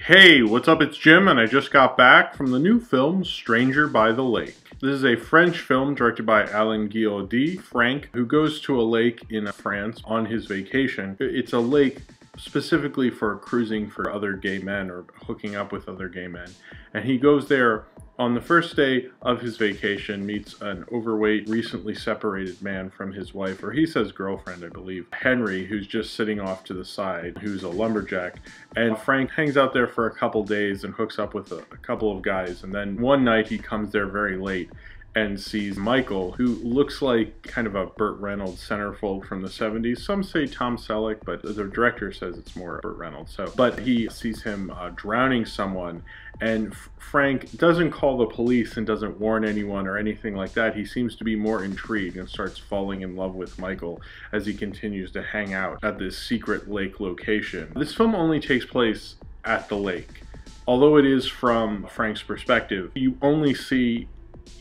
Hey, what's up? It's Jim, and I just got back from the new film Stranger by the Lake. This is a French film directed by Alain Guillaudy, Frank, who goes to a lake in France on his vacation. It's a lake specifically for cruising for other gay men or hooking up with other gay men. And he goes there on the first day of his vacation, meets an overweight, recently separated man from his wife, or he says girlfriend, I believe, Henry, who's just sitting off to the side, who's a lumberjack. And Frank hangs out there for a couple days and hooks up with a couple of guys. And then one night he comes there very late and sees Michael, who looks like kind of a Burt Reynolds centerfold from the 70s. Some say Tom Selleck, but the director says it's more Burt Reynolds. But he sees him drowning someone, and Frank doesn't call the police and doesn't warn anyone or anything like that. He seems to be more intrigued and starts falling in love with Michael as he continues to hang out at this secret lake location. This film only takes place at the lake. Although it is from Frank's perspective, you only see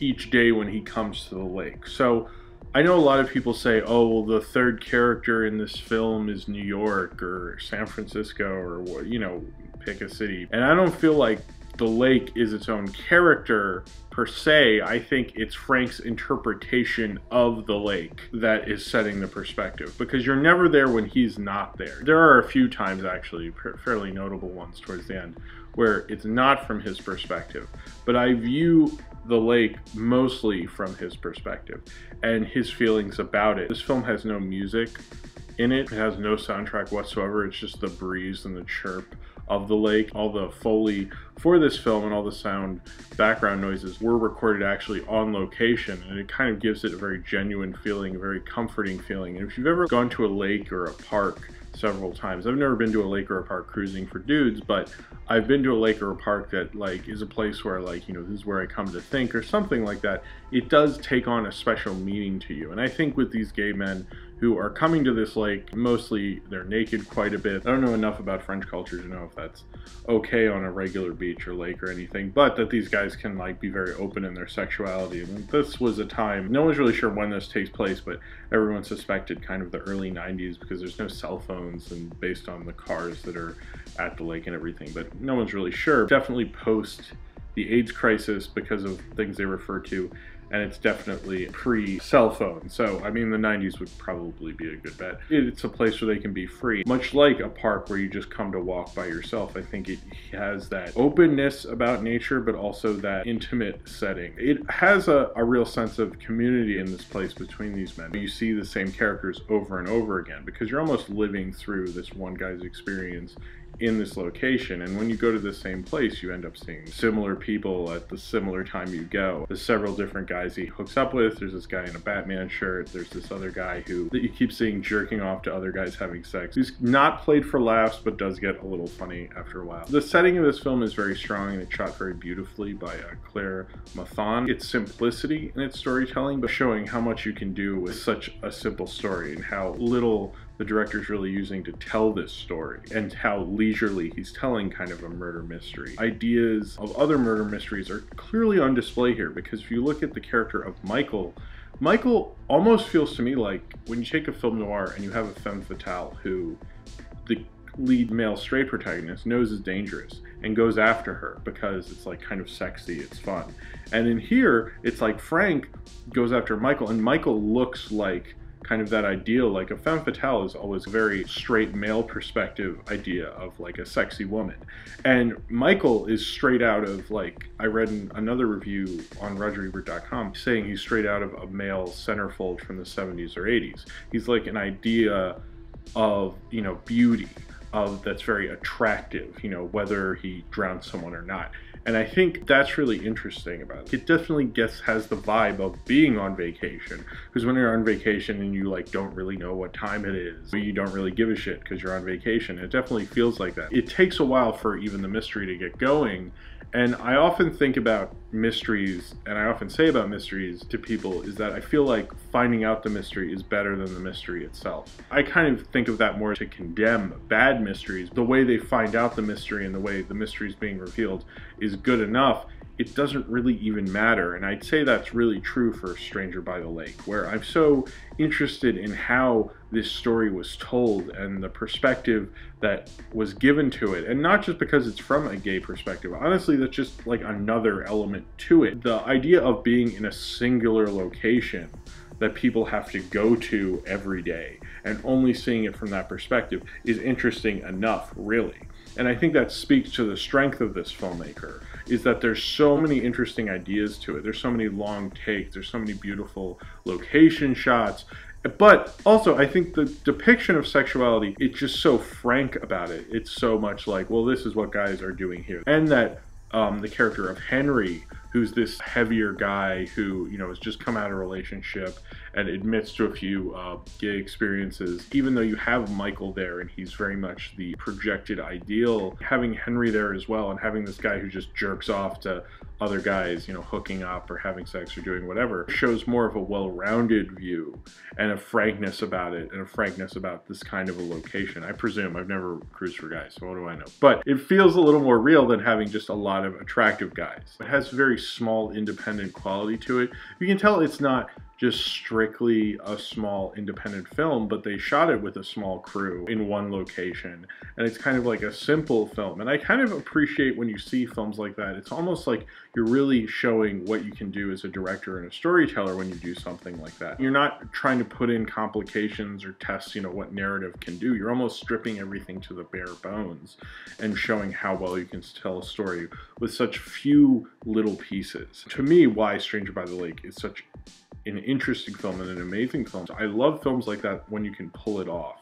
each day when he comes to the lake. So I know a lot of people say, oh, well, the third character in this film is New York or San Francisco or, you know, pick a city. And I don't feel like the lake is its own character per se. I think it's Frank's interpretation of the lake that is setting the perspective, because you're never there when he's not there. There are a few times, actually, fairly notable ones towards the end, where it's not from his perspective. But I view the lake mostly from his perspective and his feelings about it. This film has no music in it. It has no soundtrack whatsoever. It's just the breeze and the chirp of the lake. All the Foley for this film and all the sound background noises were recorded actually on location, and it kind of gives it a very genuine feeling, a very comforting feeling. And if you've ever gone to a lake or a park several times, I've never been to a lake or a park cruising for dudes, but I've been to a lake or a park that like is a place where, like, you know, this is where I come to think or something like that. It does take on a special meaning to you. And I think with these gay men who are coming to this lake, mostly they're naked quite a bit. I don't know enough about French culture to know if that's okay on a regular beach or lake or anything, but that these guys can like be very open in their sexuality. And this was a time, no one's really sure when this takes place, but everyone suspected kind of the early 90s because there's no cell phones and based on the cars that are at the lake and everything, but no one's really sure. Definitely post the AIDS crisis because of things they refer to, and it's definitely pre-cell phone. So, I mean, the 90s would probably be a good bet. It's a place where they can be free, much like a park where you just come to walk by yourself. I think it has that openness about nature, but also that intimate setting. It has a real sense of community in this place between these men. You see the same characters over and over again because you're almost living through this one guy's experience in this location, and when you go to the same place you end up seeing similar people at the similar time you go. There's several different guys he hooks up with. There's this guy in a Batman shirt, there's this other guy that you keep seeing jerking off to other guys having sex. He's not played for laughs, but does get a little funny after a while. The setting of this film is very strong and it's shot very beautifully by Claire Mathon. Its simplicity in its storytelling, but showing how much you can do with such a simple story and how little the director's really using to tell this story, and how leisurely he's telling kind of a murder mystery. Ideas of other murder mysteries are clearly on display here, because if you look at the character of Michael almost feels to me like when you take a film noir and you have a femme fatale who the lead male straight protagonist knows is dangerous and goes after her because it's like kind of sexy, it's fun. And in here, it's like Frank goes after Michael, and Michael looks like kind of that ideal. Like a femme fatale is always a very straight male perspective idea of like a sexy woman, and Michael is straight out of, like, I read in another review on RogerEbert.com saying he's straight out of a male centerfold from the 70s or 80s. He's like an idea of, you know, beauty, of that's very attractive, you know, whether he drowns someone or not. And I think that's really interesting about it. It definitely has the vibe of being on vacation, because when you're on vacation and you like don't really know what time it is, you don't really give a shit because you're on vacation. It definitely feels like that. It takes a while for even the mystery to get going. And I often think about mysteries, and I often say about mysteries to people, is that I feel like finding out the mystery is better than the mystery itself. I kind of think of that more to condemn bad mysteries. The way they find out the mystery and the way the mystery is being revealed is good enough. it doesn't really even matter. And I'd say that's really true for Stranger by the Lake, where I'm so interested in how this story was told and the perspective that was given to it. And not just because it's from a gay perspective. Honestly, that's just like another element to it. The idea of being in a singular location that people have to go to every day and only seeing it from that perspective is interesting enough, really. And I think that speaks to the strength of this filmmaker, is that there's so many interesting ideas to it. There's so many long takes, there's so many beautiful location shots. But also, I think the depiction of sexuality, it's just so frank about it. It's so much like, well, this is what guys are doing here. And that the character of Henry, who's this heavier guy who, you know, has just come out of a relationship and admits to a few gay experiences. Even though you have Michael there and he's very much the projected ideal, having Henry there as well and having this guy who just jerks off to other guys, you know, hooking up or having sex or doing whatever, shows more of a well-rounded view and a frankness about it and a frankness about this kind of a location. I presume. I've never cruised for guys, so what do I know? But it feels a little more real than having just a lot of attractive guys. It has very small independent quality to it. You can tell it's not just strictly a small independent film, but they shot it with a small crew in one location, and it's kind of like a simple film. And I kind of appreciate when you see films like that. It's almost like you're really showing what you can do as a director and a storyteller when you do something like that. You're not trying to put in complications or test, you know, what narrative can do. You're almost stripping everything to the bare bones and showing how well you can tell a story with such few little pieces. To me, why Stranger by the Lake is such an interesting film and an amazing film. I love films like that when you can pull it off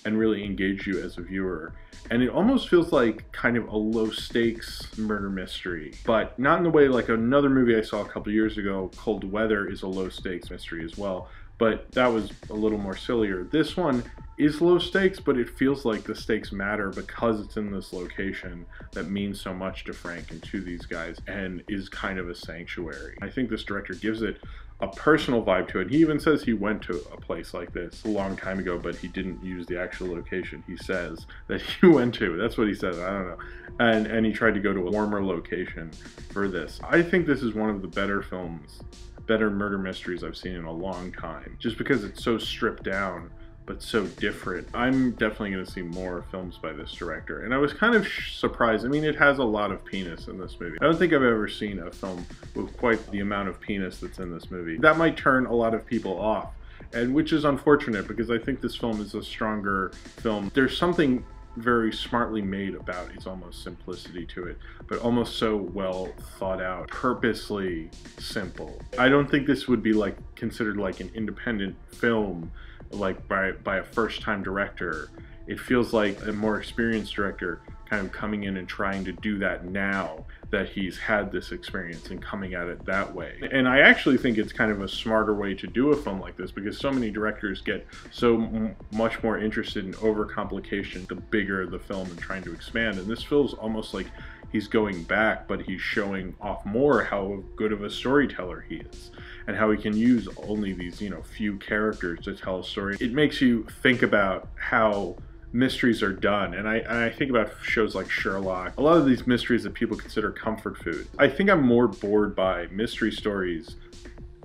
and really engage you as a viewer. And it almost feels like kind of a low stakes murder mystery, but not in the way like another movie I saw a couple years ago, Cold Weather, is a low stakes mystery as well, but that was a little more sillier. This one is low stakes, but it feels like the stakes matter because it's in this location that means so much to Frank and to these guys and is kind of a sanctuary. I think this director gives it a personal vibe to it. He even says he went to a place like this a long time ago, but he didn't use the actual location he says that he went to. That's what he says, I don't know. And he tried to go to a warmer location for this. I think this is one of the better films, better murder mysteries I've seen in a long time, just because it's so stripped down but so different. I'm definitely going to see more films by this director, and I was kind of surprised. I mean, it has a lot of penis in this movie. I don't think I've ever seen a film with quite the amount of penis that's in this movie. That might turn a lot of people off, and which is unfortunate because I think this film is a stronger film. There's something very smartly made about its almost simplicity to it, but almost so well thought out, purposely simple. I don't think this would be like considered like an independent film like by a first-time director. It feels like a more experienced director kind of coming in and trying to do that now that he's had this experience and coming at it that way. And I actually think it's kind of a smarter way to do a film like this, because so many directors get so much more interested in overcomplication the bigger the film and trying to expand. And this feels almost like he's going back, but he's showing off more how good of a storyteller he is and how he can use only these, you know, few characters to tell a story. It makes you think about how mysteries are done, and I think about shows like Sherlock, a lot of these mysteries that people consider comfort food. I think I'm more bored by mystery stories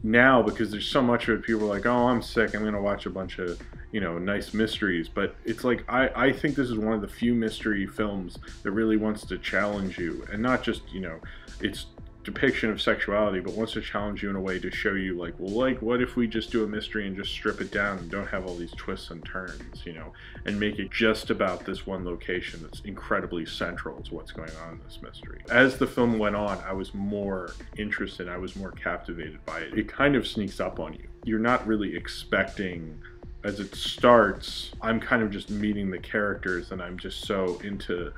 now because there's so much of it. People are like, oh, I'm sick, I'm gonna watch a bunch of, you know, nice mysteries. But it's like, I think this is one of the few mystery films that really wants to challenge you, and not just, you know, its depiction of sexuality, but wants to challenge you in a way to show you like, well, like, what if we just do a mystery and just strip it down and don't have all these twists and turns, you know, and make it just about this one location that's incredibly central to what's going on in this mystery. As the film went on, I was more interested, I was more captivated by it. It kind of sneaks up on you. You're not really expecting, as it starts, I'm kind of just meeting the characters and I'm just so into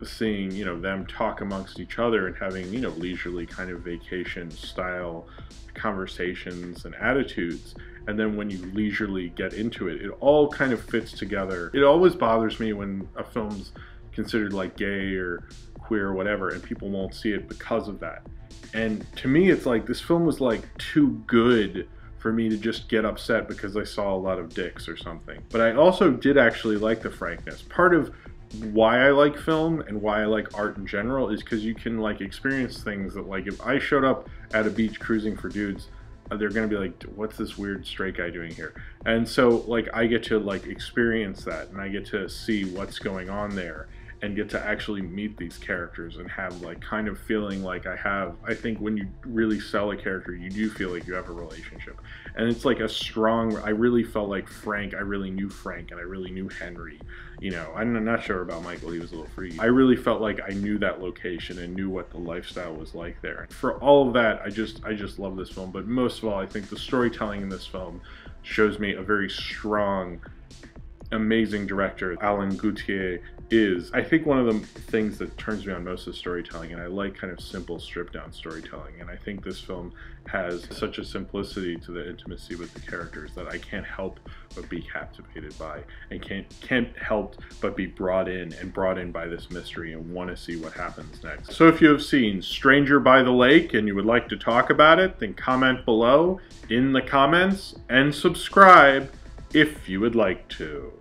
seeing, you know, them talk amongst each other and having, you know, leisurely kind of vacation style conversations and attitudes. And then when you leisurely get into it, it all kind of fits together. It always bothers me when a film's considered like gay or queer or whatever and people won't see it because of that. And to me, it's like this film was like too good for me to just get upset because I saw a lot of dicks or something. But I also did actually like the frankness. Part of why I like film and why I like art in general is because you can like experience things that, like, if I showed up at a beach cruising for dudes, they're gonna be like, what's this weird straight guy doing here? And so like I get to like experience that, and I get to see what's going on there, and get to actually meet these characters and have like kind of feeling like I think when you really sell a character, you do feel like you have a relationship. And it's like a strong, I really felt like Frank, I really knew Frank, and I really knew Henry. You know, I'm not sure about Michael, he was a little freaky. I really felt like I knew that location and knew what the lifestyle was like there. For all of that, I just love this film. But most of all, I think the storytelling in this film shows me a very strong, amazing director Alan Gautier is. I think one of the things that turns me on most is storytelling, and I like kind of simple, stripped down storytelling, and I think this film has such a simplicity to the intimacy with the characters that I can't help but be captivated by, and can't help but be brought in by this mystery and want to see what happens next. So if you have seen Stranger by the Lake and you would like to talk about it, then comment below in the comments and subscribe if you would like to.